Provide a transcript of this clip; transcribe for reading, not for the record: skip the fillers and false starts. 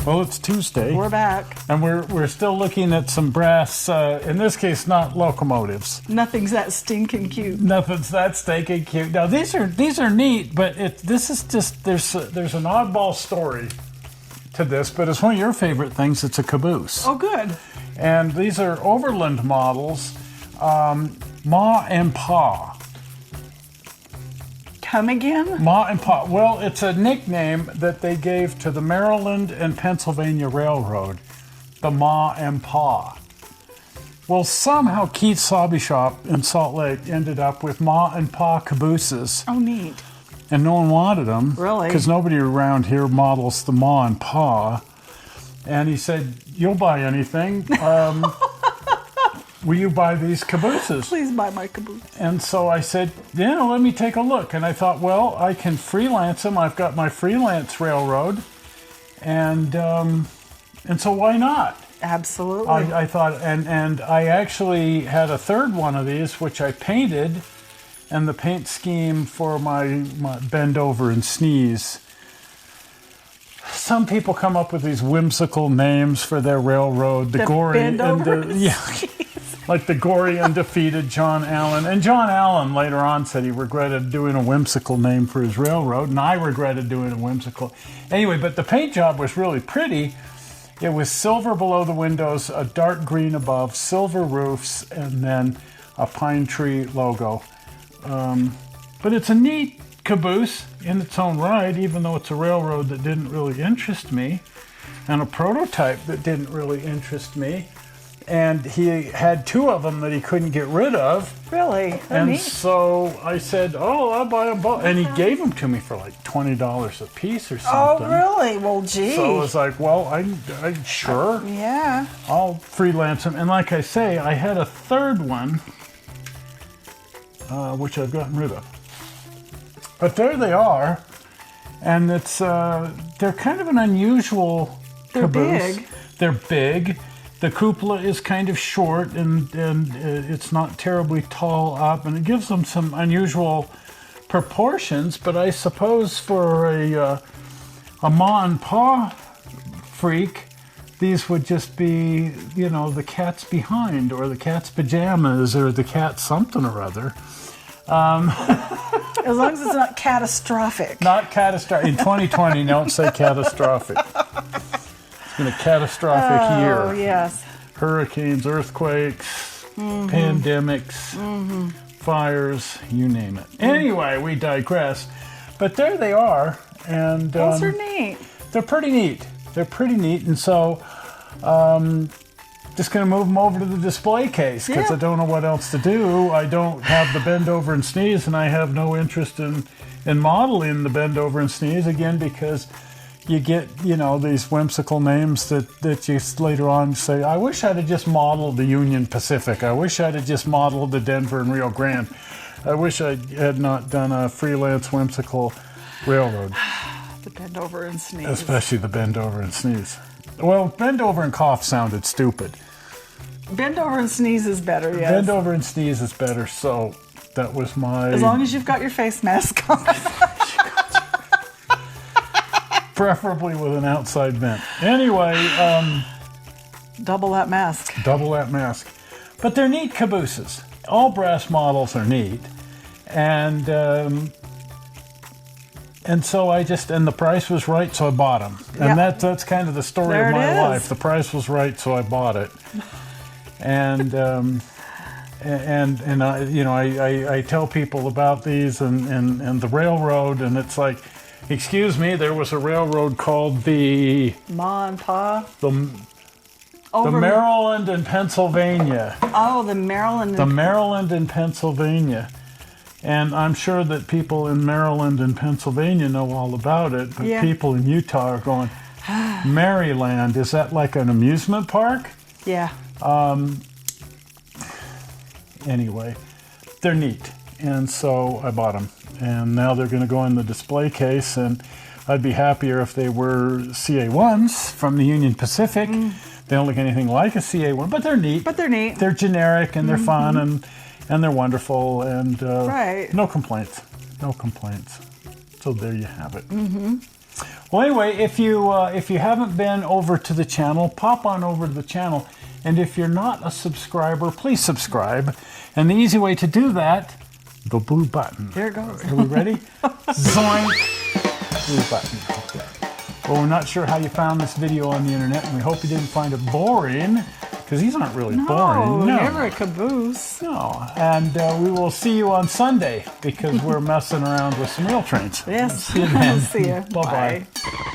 Well, it's Tuesday. We're back. And we're still looking at some brass, in this case, not locomotives. Nothing's that stinking cute. Nothing's that stinking cute. Now, these are neat, but this is just, there's an oddball story to this, but it's one of your favorite things. It's a caboose. Oh, good. And these are Overland models, Ma and Pa. Come again? Ma and Pa. Well, it's a nickname that they gave to the Maryland and Pennsylvania Railroad, the Ma and Pa. Well, somehow Keith's Hobby Shop in Salt Lake ended up with Ma and Pa cabooses. Oh, neat. And no one wanted them. Really? Because nobody around here models the Ma and Pa. And he said, "You'll buy anything. Will you buy these cabooses?" Please buy my caboose. And so I said, "Yeah, let me take a look." And I thought, well, I can freelance them. I've got my freelance railroad. And so why not? Absolutely. I thought, and I actually had a third one of these, which I painted. And the paint scheme for my bend over and sneeze. Some people come up with these whimsical names for their railroad. The gory bend over and like the gory undefeated John Allen. And John Allen later on said he regretted doing a whimsical name for his railroad, and I regretted doing a whimsical. Anyway, but the paint job was really pretty. It was silver below the windows, a dark green above, silver roofs, and then a pine tree logo. But it's a neat caboose in its own right, even though it's a railroad that didn't really interest me, and a prototype that didn't really interest me. And he had two of them that he couldn't get rid of. Really? And Neat. so I said, "Oh, I'll buy them both." And he gave them to me for like $20 a piece or Oh, something. really? Well, gee. So I was like, well, I sure. Yeah. I'll freelance them. And like I say, I had a third one, which I've gotten rid of. But there they are, and it's they're kind of an unusual caboose. Big. They're big. The cupola is kind of short, and it's not terribly tall up, and it gives them some unusual proportions. But I suppose for a Ma and Pa freak, these would just be, the cat's behind, or the cat's pajamas, or the cat something or other. As long as it's not catastrophic. Not catastrophic. In 2020, don't say catastrophic. It's been a catastrophic year. Oh, yes. Hurricanes, earthquakes, pandemics, fires, you name it. Anyway, we digress. But there they are. And Those are neat. They're pretty neat. And so just going to move them over to the display case because I don't know what else to do. I don't have the bend over and sneeze, and I have no interest in modeling the bend over and sneeze, again, because you get, these whimsical names that you later on say, I wish I'd have just modeled the Union Pacific. I wish I'd have just modeled the Denver and Rio Grande. I wish I had not done a freelance whimsical railroad. The bend over and sneeze. Especially the bend over and sneeze. Well, bend over and cough sounded stupid. Bend over and sneeze is better, yes. Bend over and sneeze is better, so that was my... As long as you've got your face mask on. Preferably with an outside vent. Anyway, Double that mask. Double that mask. But they're neat cabooses. All brass models are neat. And so and the price was right, so I bought them. And that's kind of the story of my life. The price was right, so I bought it. And I tell people about these and the railroad, and it's like, excuse me, there was a railroad called the Ma and Pa. The Maryland and Pennsylvania. Oh, the Maryland. The Maryland and Pennsylvania. And I'm sure that people in Maryland and Pennsylvania know all about it, but people in Utah are going, Maryland, is that like an amusement park? Yeah. Anyway, they're neat. And so I bought them. And now they're going to go in the display case, and I'd be happier if they were CA1s from the Union Pacific. They don't look anything like a CA1, but they're neat. They're generic, and they're fun, and they're wonderful, and no complaints. So there you have it. Well, anyway, if you haven't been over to the channel, pop on over to the channel. And if you're not a subscriber, please subscribe. And the easy way to do that, the blue button. Here it goes. Are we ready? Zoink! Blue button. Well, we're not sure how you found this video on the internet, and we hope you didn't find it boring, because these aren't really boring. No, never a caboose. No, and we will see you on Sunday, because we're messing around with some rail trains. Yes. See you then. See you. Bye-bye. Bye.